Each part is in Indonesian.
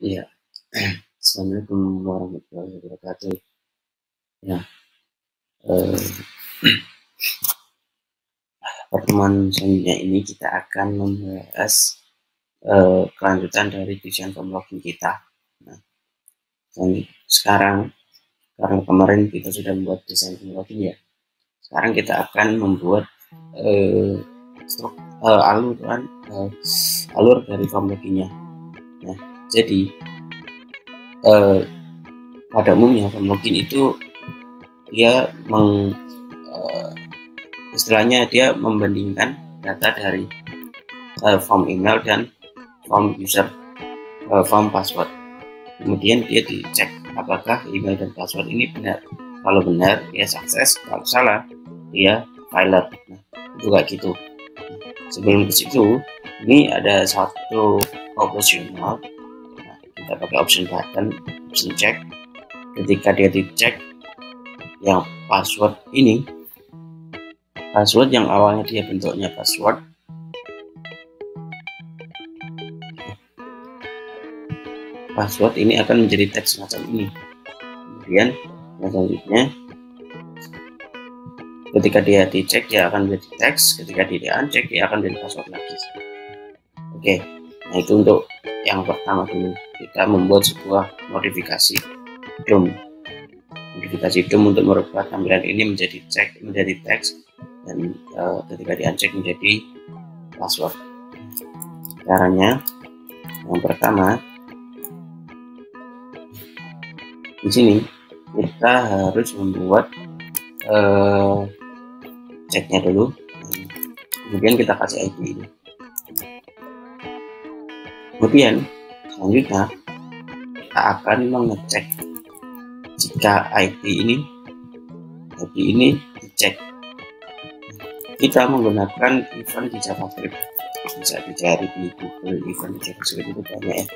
Iya, Assalamualaikum warahmatullahi wabarakatuh. Ya, eh, pertemuan selanjutnya ini kita akan membahas kelanjutan dari desain form login kita. Nah, sekarang karena kemarin kita sudah membuat desain form login ya, sekarang kita akan membuat alur dari form loginnya. Nah, jadi pada umumnya form login itu dia istilahnya dia membandingkan data dari form email dan form user, form password. Kemudian dia dicek apakah email dan password ini benar. Kalau benar dia sukses, kalau salah dia failure. Nah, itu kayak gitu. Sebelum ke situ, ini ada satu opsional. Nah, kita pakai option button, option check. Ketika dia dicek yang password ini, password yang awalnya dia bentuknya password ini akan menjadi teks semacam ini. Kemudian selanjutnya ketika dia dicek dia akan menjadi teks, ketika dia uncek dia akan menjadi password lagi. Oke, nah itu untuk yang pertama dulu, kita membuat sebuah modifikasi DOM untuk merubah tampilan ini menjadi teks dan ketika di uncek menjadi password. Caranya yang pertama, di sini kita harus membuat ceknya dulu, kemudian kita kasih ID ini. Kemudian selanjutnya kita akan mengecek jika ID ini dicek. Kita menggunakan event di JavaScript, bisa dicari di Google. Event di JavaScript itu banyak ya.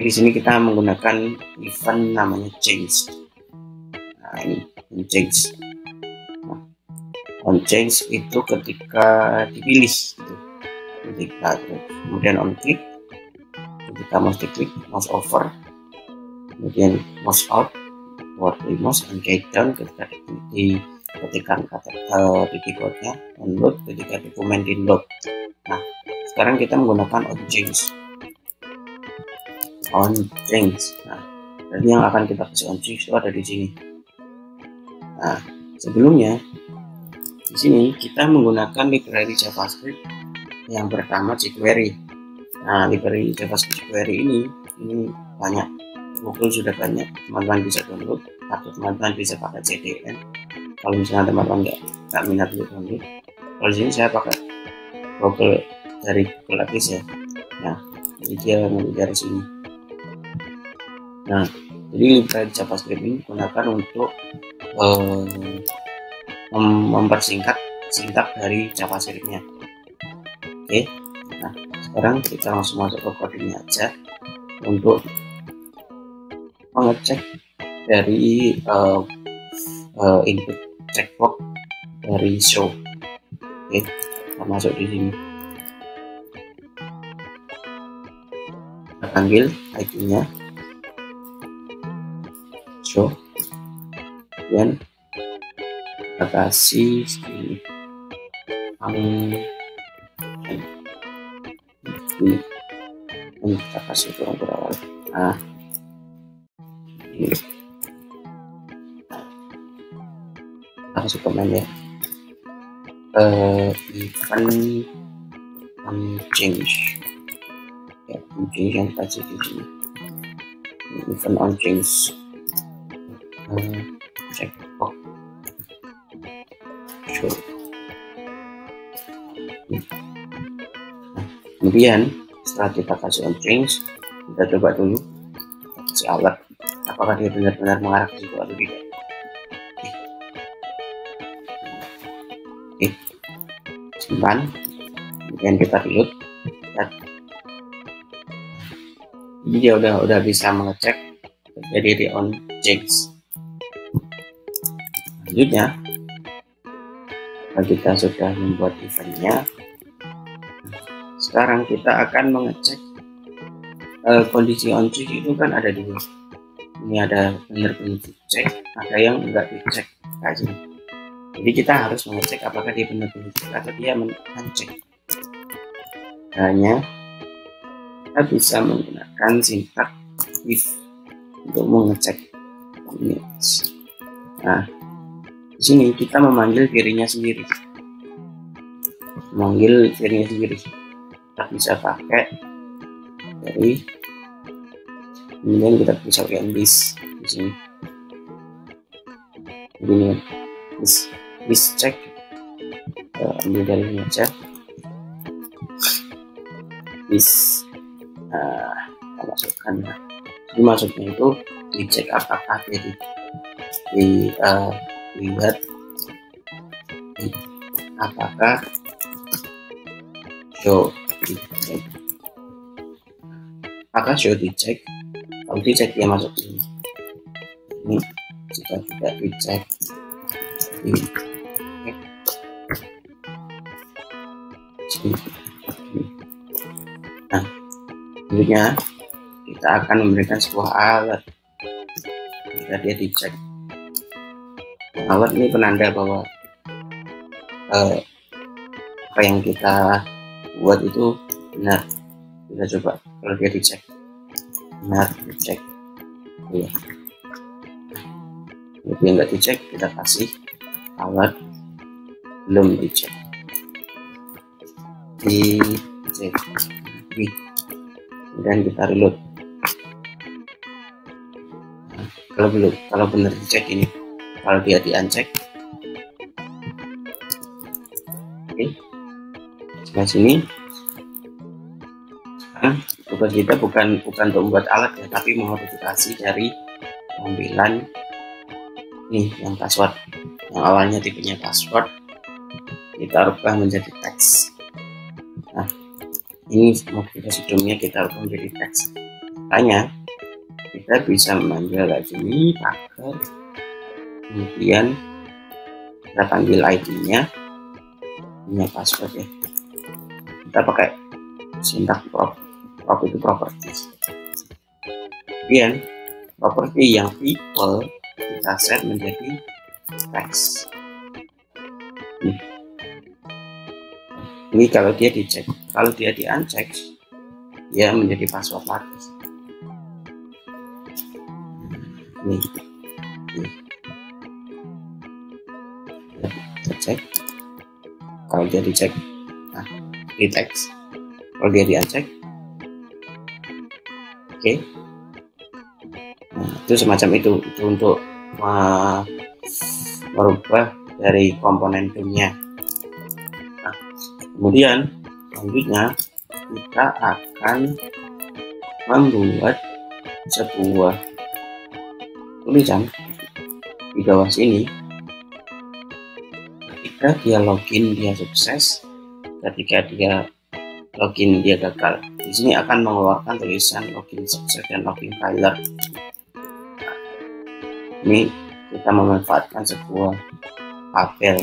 Di sini kita menggunakan event namanya change. Nah, ini change. Nah, on change itu ketika dipilih gitu. Kemudian on click, ketika mouse diklik, mouse over, kemudian mouse out, forward mouse, and guide down ketika diketikkan kata di keyboardnya, download ketika dokumen download. Nah, sekarang kita menggunakan on change. Nah, jadi yang akan kita kasih on change itu ada di sini. Nah, sebelumnya di sini kita menggunakan library JavaScript yang pertama jQuery. Nah, library JavaScript jQuery ini banyak, Google sudah banyak, teman-teman bisa download atau teman-teman bisa pakai CDN. Kalau misalnya teman-teman nggak minat download, kalau sini saya pakai Google, dari Google Apps ya. Nah, ini dia dari sini. Nah, jadi library JavaScript ini digunakan untuk mempersingkat sintak dari JavaScript-nya. Oke, nah sekarang kita langsung masuk ke kodenya aja untuk mengecek dari input checkbox dari show. Oke, kita masuk di sini, kita panggil ID-nya show, kemudian kita kasih ini kita kasih kurang berawal. Nah, ini kita kasih komen ya, event on change ya, change yang kasih di sini, event on change checkbox show. Kemudian setelah kita kasih on change, kita coba dulu kita kasih alert apakah dia benar-benar mengarah ke situ atau tidak. Oke, simpan, kemudian kita reload. Jadi dia udah bisa mengecek jadi di on change. Selanjutnya kita sudah membuat eventnya, sekarang kita akan mengecek kondisi on switch itu kan ada dua. Ini ada benar-benar dicek, ada yang enggak dicek kayak gini. Jadi kita harus mengecek apakah dia benar-benar dicek atau dia mencek. Hanya kita bisa menggunakan sintak if untuk mengecek image. Nah, di sini kita memanggil dirinya sendiri. Kita bisa pakai dari, kemudian kita bisa pakai this di sini. Begini, this check, ambil dari ini aja. This, kita masukkan. Jadi maksudnya itu dicek apakah dia lihat apakah show dicek. Apakah show dicek? Kalau dicek dia masuk ini. Ini jika tidak dicek ini. Nah, selanjutnya kita akan memberikan sebuah alert jika dia dicek. Alert ini penanda bahwa apa yang kita buat itu benar. Kita coba kalau dia dicek, benar dicek, ya. Kalau dia nggak dicek, kita kasih alert belum dicek. Dicek, kemudian kita reload. Nah, kalau benar dicek ini, kalau dia di uncheck, oke. Sebelah sini. Tugas kita bukan untuk membuat alat ya, tapi memodifikasi dari tampilan nih yang password, yang awalnya tipenya password kita rubah menjadi teks. Nah, ini modifikasi domnya kita rubah menjadi teks. Tanya kita bisa memanggil kayak gini pagar, kemudian kita panggil ID-nya, punya password ya. Kita pakai sintak prop itu properties. Kemudian properti yang people kita set menjadi text. Ini kalau dia dicek, kalau dia di uncheck, dia menjadi password lagi. Ini. Kita cek. Kalau dia dicek, nah, di text. Kalau dia di uncheck, oke. Nah, itu semacam itu untuk merubah dari komponen domnya. Nah, kemudian selanjutnya kita akan membuat sebuah tulisan di bawah sini. Ketika dia login dia sukses, ketika dia login dia gagal. Di sini akan mengeluarkan tulisan login sukses dan login failure. Nah, ini kita memanfaatkan sebuah tabel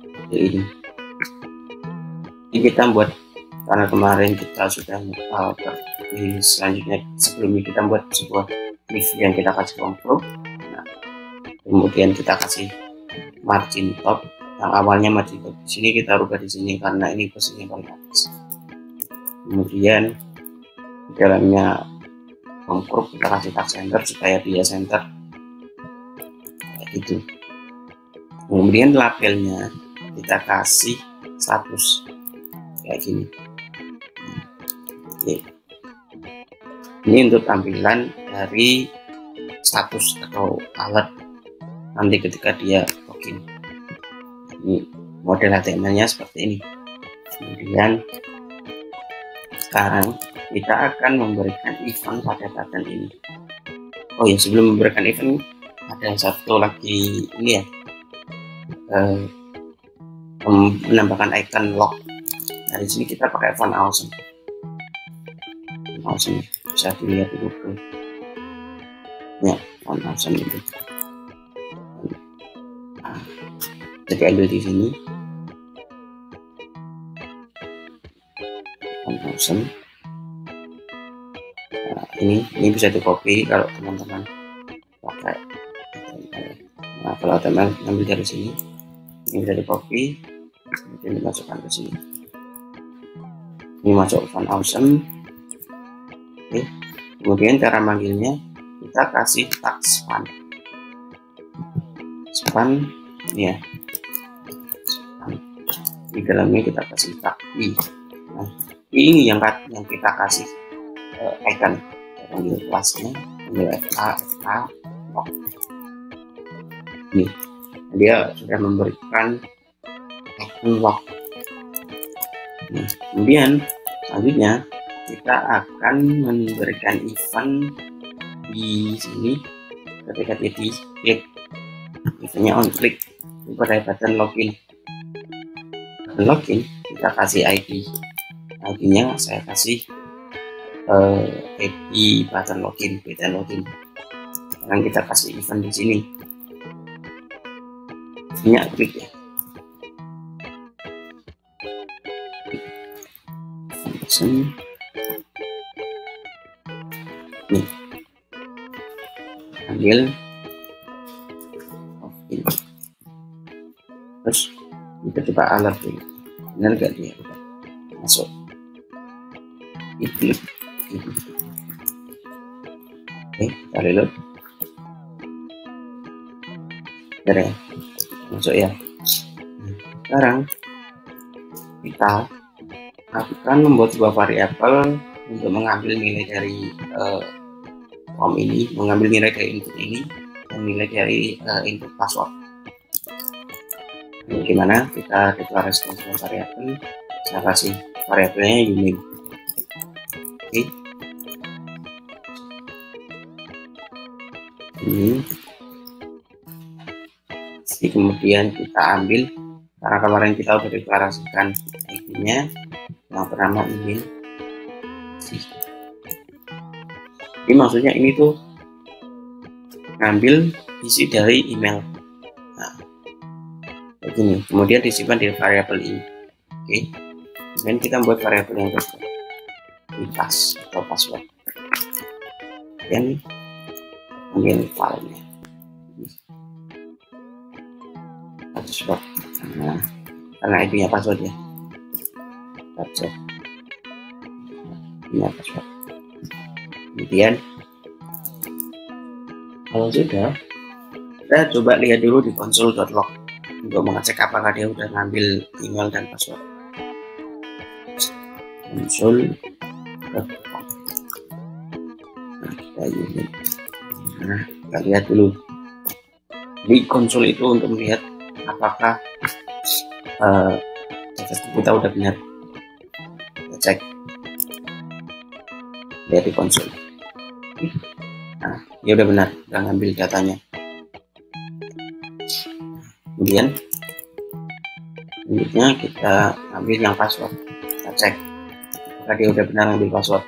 seperti ini. Ini kita buat karena kemarin kita sudah selanjutnya sebelumnya kita buat sebuah if yang kita kasih control. Nah, kemudian kita kasih margin top. Yang awalnya margin top di sini kita rubah di sini karena ini posisinya paling atas. Kemudian di dalamnya control kita kasih tag center supaya dia center kayak gitu. Kemudian labelnya kita kasih status kayak gini. Oke. Ini untuk tampilan dari status atau alert nanti ketika dia login. Ini model HTML-nya seperti ini. Kemudian sekarang kita akan memberikan event pada button ini. Oh ya, sebelum memberikan event ada satu lagi ini ya, menambahkan icon log. Nah, di sini kita pakai font awesome. Awesome bisa dilihat di Google. Ya, font awesome itu. Nah, jadi ambil di sini. Font awesome. ini bisa di copy kalau teman-teman pakai. Nah, kalau teman ngambil dari sini, ini bisa di copy, kemudian dimasukkan ke sini. Ini masuk font awesome. Oke. Kemudian cara manggilnya kita kasih tag span. Span ya. Di dalamnya kita kasih tag i. Nah, ini yang kita kasih icon panggil kelasnya, panggil FK lock. Ini dia sudah memberikan icon lock. Nah, kemudian selanjutnya kita akan memberikan event di sini ketika di klik, eventnya on click pada button login. Login kita kasih ID nya saya kasih ID button login. Sekarang kita kasih event di sini, ini klik ya, nih ambil login, terus kita coba alert dulu, benar gak dia udah masuk, klik. Oke, kita reload. Bentar ya, masuk ya. Sekarang kita akan membuat sebuah variabel untuk mengambil nilai dari form ini, mengambil nilai dari input ini dan nilai dari input password. Bagaimana kita deklarasikan sebuah variabel? Saya kasih variabelnya uname. Oke. Ini kemudian kita ambil, karena kemarin kita udah deklarasikan ID-nya yang bernama email. Jadi maksudnya ini tuh ngambil isi dari email. Nah, begini, kemudian disimpan di variabel ini. Oke, kemudian kita buat variabel yang kedua, pass atau password. Kemudian ambil filenya, password. Nah, karena ID-nya password ya, password. Ini password. Kemudian kalau sudah, kita coba lihat dulu di console.log untuk mengecek apakah dia udah ngambil email dan password. Console.log. Nah, kita lihat dulu di konsol itu untuk melihat apakah kita udah benar. Kita cek, lihat di konsol. Nah, dia udah benar, udah ngambil datanya. Kemudian selanjutnya kita ambil yang password, kita cek apakah dia udah benar ngambil password.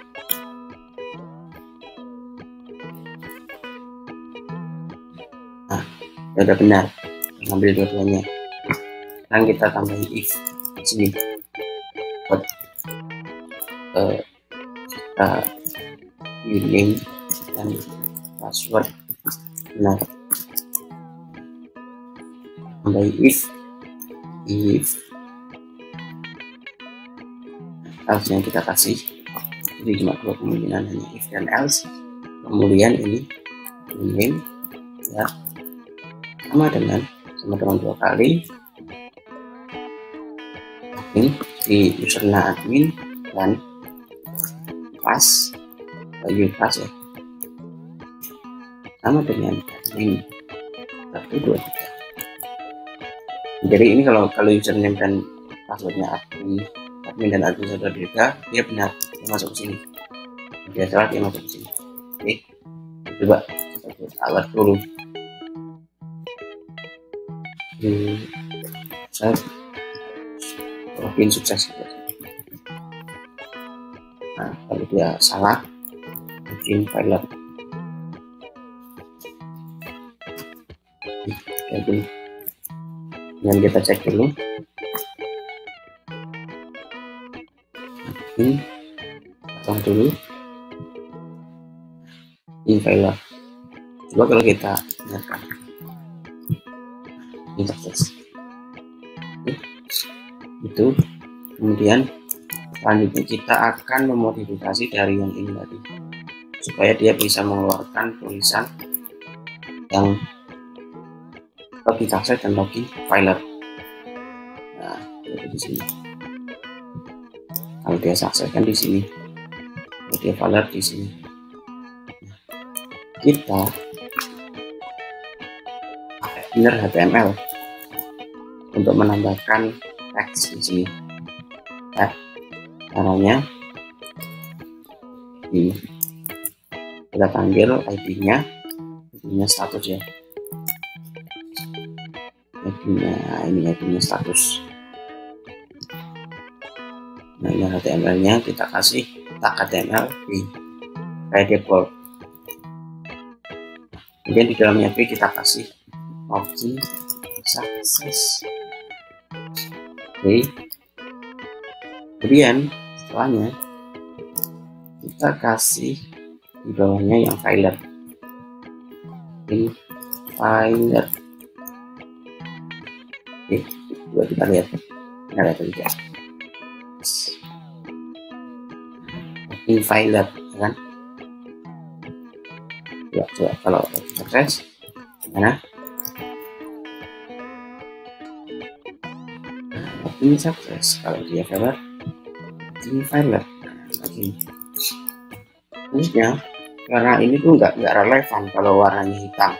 Nah, dia udah benar ngambil dua-duanya. Sekarang kita tambahin if di sini buat username dan password benar. Tambah if else yang kita kasih, jadi cuma dua kemungkinan, hanya if dan else. Kemudian ini name ya sama dengan dua kali admin di username admin dan pass value pass ya sama dengan admin 123. Jadi ini kalau username dan passwordnya admin dan admin 123, dia benar, dia masuk ke sini. Dia salah, dia masuk ke sini. Oke, coba kita buat alert dulu. Saya login sukses. Nah, kalau dia salah, bikin file kayak gini. Dan kita cek dulu. Ini potong dulu. invalid. Coba kalau kita nyalakan sukses itu, kemudian selanjutnya kita akan memodifikasi dari yang ini tadi supaya dia bisa mengeluarkan tulisan yang login success dan login failure. Nah, itu di sini. Kalau dia sukses kan di sini, kalau dia failure di sini. Nah, kita pakai inner HTML untuk menambahkan teks di sini. Nah, caranya ini kita panggil ID-nya status ya. ID-nya status. Nah, ini HTML-nya kita kasih tag HTML v kayak default. Kemudian di dalamnya v kita kasih login success. Oke. Kemudian setelahnya kita kasih di bawahnya yang failure. Ini failure. Oke, coba kita lihat. Ini ada tidak? Ini failure, kan? Coba kalau sukses, mana? Ini sukses. Kalau dia failure, ini failure. Lagi. Terusnya, karena ini tuh nggak relevan kalau warnanya hitam.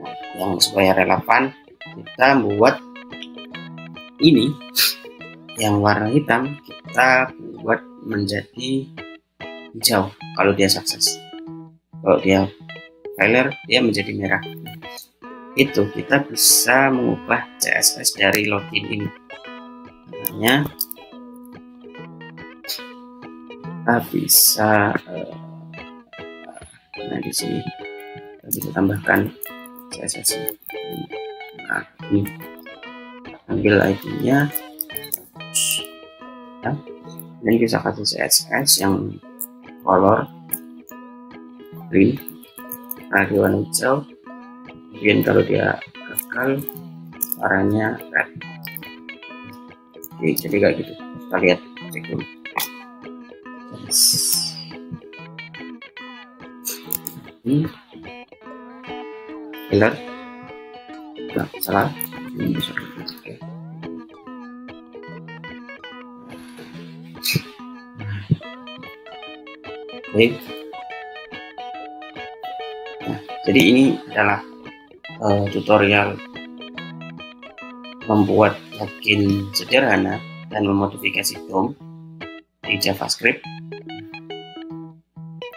Nah, yang supaya relevan, kita buat ini yang warna hitam kita buat menjadi hijau kalau dia sukses. Kalau dia failure, dia menjadi merah. Itu kita bisa mengubah CSS dari login ini. Namanya kita bisa nah di sini kita bisa tambahkan CSS. Nah, ini ambil ID-nya ya. Dan bisa kasih CSS yang color green, radio warna hijau. Kemudian kalau dia gagal warnanya red. Oke, jadi kayak gitu. Kita lihat cek dulu. Ini filler nggak salah ini bisa oke. Baik. Nah, jadi ini adalah tutorial membuat login sederhana dan memodifikasi DOM di JavaScript.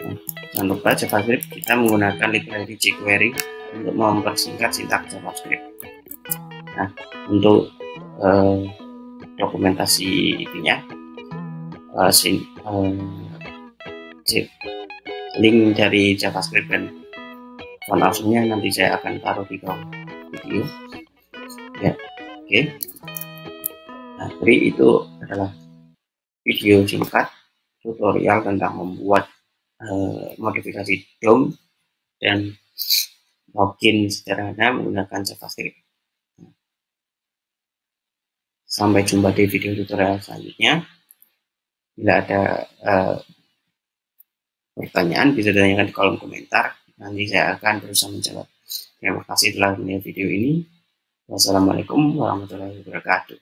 Nah, jangan lupa JavaScript kita menggunakan library jQuery untuk mempersingkat sintaks JavaScript. Nah, untuk dokumentasi itunya link dari JavaScript dan font awesome-nya nanti saya akan taruh di bawah video ya. Oke. Nah, jadi itu adalah video singkat tutorial tentang membuat modifikasi DOM dan login sederhana menggunakan JavaScript. Sampai jumpa di video tutorial selanjutnya. Bila ada pertanyaan bisa ditanyakan di kolom komentar, nanti saya akan berusaha menjawab. Terima kasih telah menonton video ini. Wassalamualaikum warahmatullahi wabarakatuh.